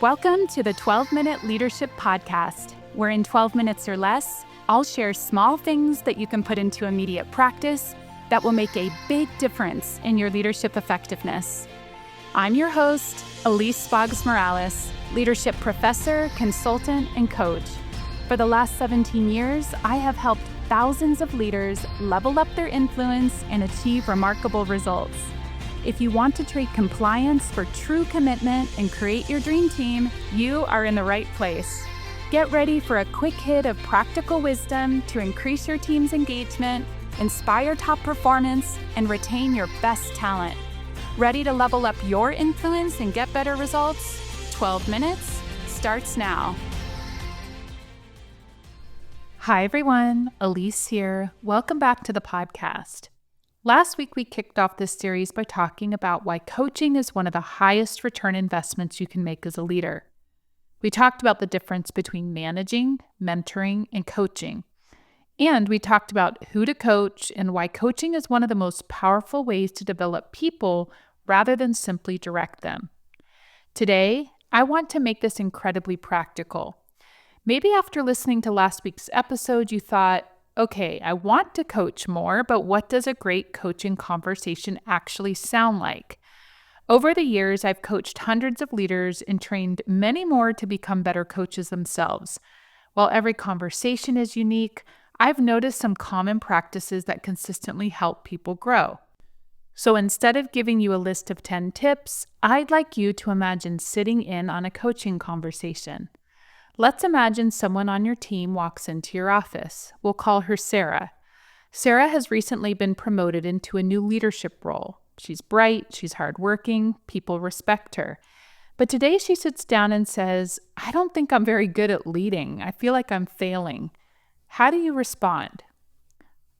Welcome to the 12-Minute Leadership Podcast, where in 12 minutes or less, I'll share small things that you can put into immediate practice that will make a big difference in your leadership effectiveness. I'm your host, Elise Morales, leadership professor, consultant, and coach. For the last 17 years, I have helped thousands of leaders level up their influence and achieve remarkable results. If you want to trade compliance for true commitment and create your dream team, you are in the right place. Get ready for a quick hit of practical wisdom to increase your team's engagement, inspire top performance, and retain your best talent. Ready to level up your influence and get better results? 12 minutes starts now. Hi everyone, Elise here. Welcome back to the podcast. Last week, we kicked off this series by talking about why coaching is one of the highest return investments you can make as a leader. We talked about the difference between managing, mentoring, and coaching. And we talked about who to coach and why coaching is one of the most powerful ways to develop people rather than simply direct them. Today, I want to make this incredibly practical. Maybe after listening to last week's episode, you thought, okay, I want to coach more, but what does a great coaching conversation actually sound like? Over the years, I've coached hundreds of leaders and trained many more to become better coaches themselves. While every conversation is unique, I've noticed some common practices that consistently help people grow. So instead of giving you a list of 10 tips, I'd like you to imagine sitting in on a coaching conversation. Let's imagine someone on your team walks into your office. We'll call her Sarah. Sarah has recently been promoted into a new leadership role. She's bright, she's hardworking, people respect her. But today she sits down and says, I don't think I'm very good at leading. I feel like I'm failing. How do you respond?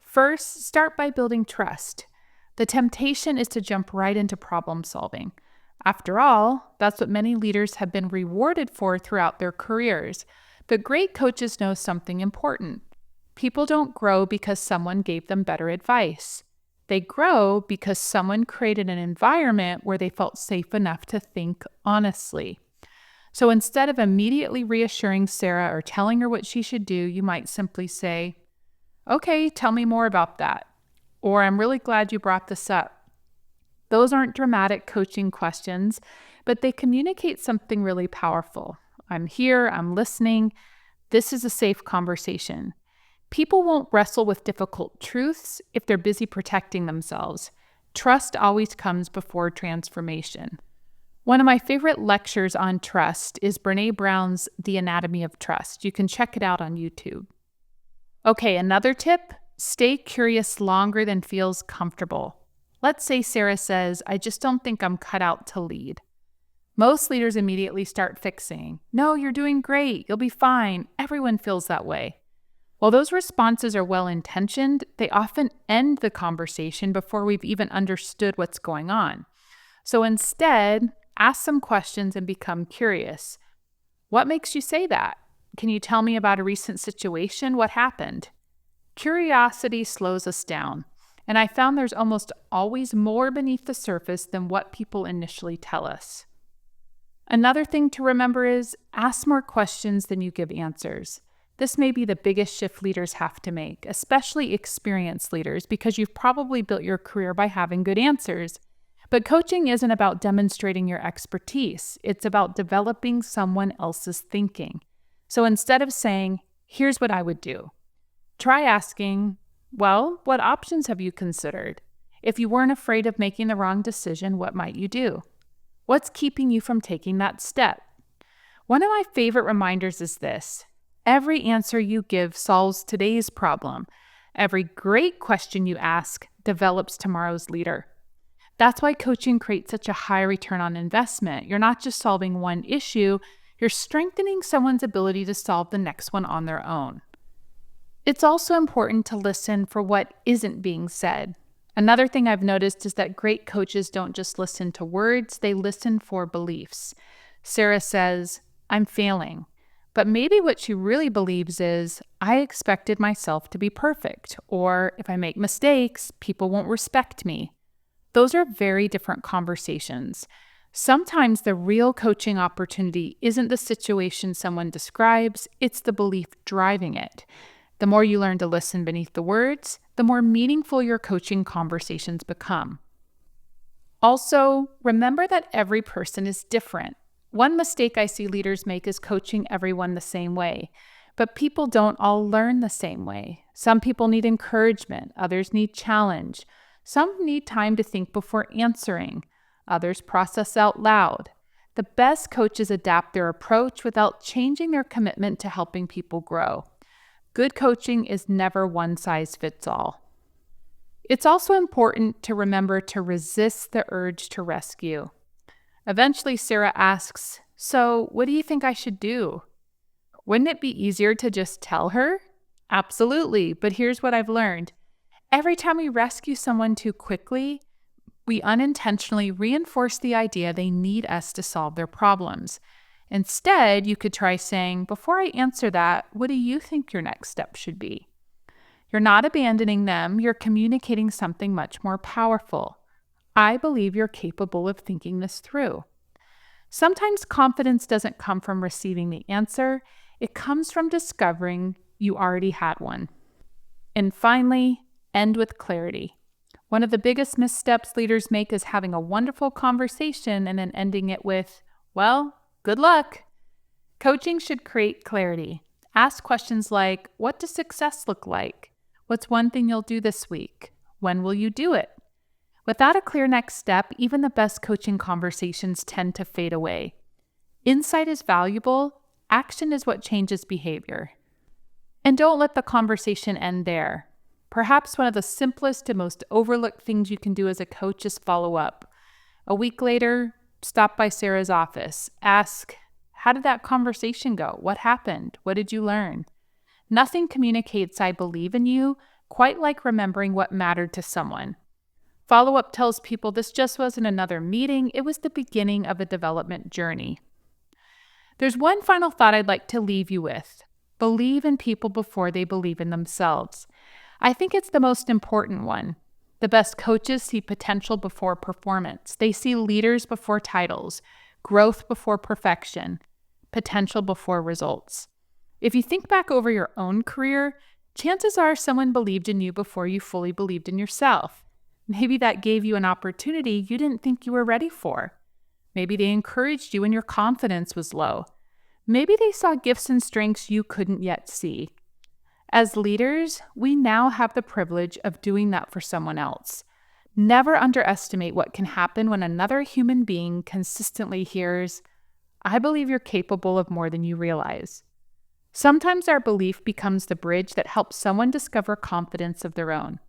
First, start by building trust. The temptation is to jump right into problem solving. After all, that's what many leaders have been rewarded for throughout their careers. But great coaches know something important. People don't grow because someone gave them better advice. They grow because someone created an environment where they felt safe enough to think honestly. So instead of immediately reassuring Sarah or telling her what she should do, you might simply say, okay, tell me more about that. Or I'm really glad you brought this up. Those aren't dramatic coaching questions, but they communicate something really powerful. I'm here, I'm listening. This is a safe conversation. People won't wrestle with difficult truths if they're busy protecting themselves. Trust always comes before transformation. One of my favorite lectures on trust is Brené Brown's The Anatomy of Trust. You can check it out on YouTube. Okay, another tip, stay curious longer than feels comfortable. Let's say Sarah says, I just don't think I'm cut out to lead. Most leaders immediately start fixing. No, you're doing great. You'll be fine. Everyone feels that way. While those responses are well-intentioned, they often end the conversation before we've even understood what's going on. So instead, ask some questions and become curious. What makes you say that? Can you tell me about a recent situation? What happened? Curiosity slows us down. And I found there's almost always more beneath the surface than what people initially tell us. Another thing to remember is ask more questions than you give answers. This may be the biggest shift leaders have to make, especially experienced leaders, because you've probably built your career by having good answers. But coaching isn't about demonstrating your expertise. It's about developing someone else's thinking. So instead of saying, here's what I would do, try asking, well, what options have you considered? If you weren't afraid of making the wrong decision, what might you do? What's keeping you from taking that step? One of my favorite reminders is this. Every answer you give solves today's problem. Every great question you ask develops tomorrow's leader. That's why coaching creates such a high return on investment. You're not just solving one issue, you're strengthening someone's ability to solve the next one on their own. It's also important to listen for what isn't being said. Another thing I've noticed is that great coaches don't just listen to words, they listen for beliefs. Sarah says, I'm failing. But maybe what she really believes is, I expected myself to be perfect, or if I make mistakes, people won't respect me. Those are very different conversations. Sometimes the real coaching opportunity isn't the situation someone describes, it's the belief driving it. The more you learn to listen beneath the words, the more meaningful your coaching conversations become. Also, remember that every person is different. One mistake I see leaders make is coaching everyone the same way. But people don't all learn the same way. Some people need encouragement, others need challenge. Some need time to think before answering. Others process out loud. The best coaches adapt their approach without changing their commitment to helping people grow. Good coaching is never one size fits all. It's also important to remember to resist the urge to rescue. Eventually, Sarah asks, "So, what do you think I should do?" Wouldn't it be easier to just tell her? Absolutely, but here's what I've learned. Every time we rescue someone too quickly, we unintentionally reinforce the idea they need us to solve their problems. Instead, you could try saying, "Before I answer that, what do you think your next step should be?" You're not abandoning them, you're communicating something much more powerful. I believe you're capable of thinking this through. Sometimes confidence doesn't come from receiving the answer, it comes from discovering you already had one. And finally, end with clarity. One of the biggest missteps leaders make is having a wonderful conversation and then ending it with, "Well, good luck." Coaching should create clarity. Ask questions like, "What does success look like? What's one thing you'll do this week? When will you do it?" Without a clear next step, even the best coaching conversations tend to fade away. Insight is valuable. Action is what changes behavior. And don't let the conversation end there. Perhaps one of the simplest and most overlooked things you can do as a coach is follow up. A week later, stop by Sarah's office. Ask, "How did that conversation go? What happened? What did you learn?" Nothing communicates "I believe in you" quite like remembering what mattered to someone. Follow-up tells people this just wasn't another meeting, it was the beginning of a development journey. There's one final thought I'd like to leave you with. Believe in people before they believe in themselves. I think it's the most important one. The best coaches see potential before performance. They see leaders before titles, growth before perfection, potential before results. If you think back over your own career, chances are someone believed in you before you fully believed in yourself. Maybe that gave you an opportunity you didn't think you were ready for. Maybe they encouraged you when your confidence was low. Maybe they saw gifts and strengths you couldn't yet see. As leaders, we now have the privilege of doing that for someone else. Never underestimate what can happen when another human being consistently hears, "I believe you're capable of more than you realize." Sometimes our belief becomes the bridge that helps someone discover confidence of their own.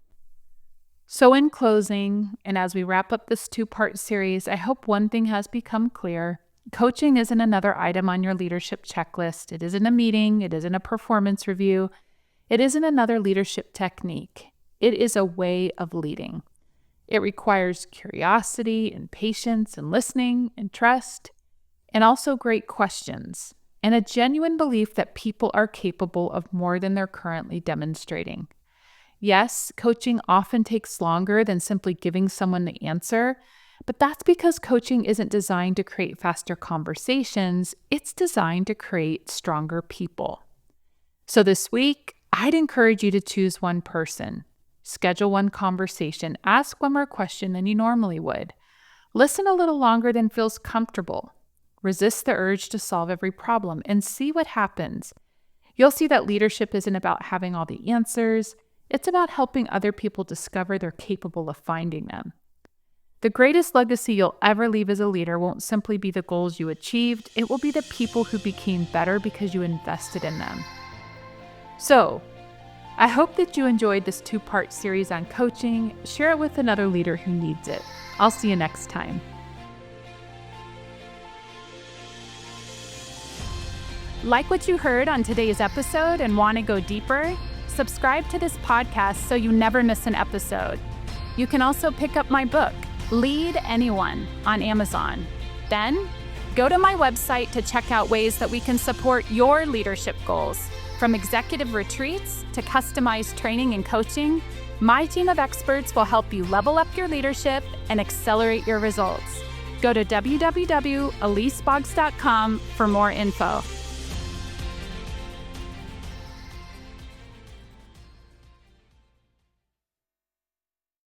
So in closing, and as we wrap up this 2-part series, I hope one thing has become clear. Coaching isn't another item on your leadership checklist. It isn't a meeting. It isn't a performance review. It isn't another leadership technique. It is a way of leading. It requires curiosity and patience and listening and trust, and also great questions, and a genuine belief that people are capable of more than they're currently demonstrating. Yes, coaching often takes longer than simply giving someone the answer, but that's because coaching isn't designed to create faster conversations, it's designed to create stronger people. So this week, I'd encourage you to choose one person. Schedule one conversation, ask one more question than you normally would. Listen a little longer than feels comfortable. Resist the urge to solve every problem and see what happens. You'll see that leadership isn't about having all the answers. It's about helping other people discover they're capable of finding them. The greatest legacy you'll ever leave as a leader won't simply be the goals you achieved. It will be the people who became better because you invested in them. So, I hope that you enjoyed this 2-part series on coaching. Share it with another leader who needs it. I'll see you next time. Like what you heard on today's episode and want to go deeper? Subscribe to this podcast so you never miss an episode. You can also pick up my book, Lead Anyone, on Amazon. Then, go to my website to check out ways that we can support your leadership goals. From executive retreats to customized training and coaching, my team of experts will help you level up your leadership and accelerate your results. Go to www.eliseboggs.com for more info.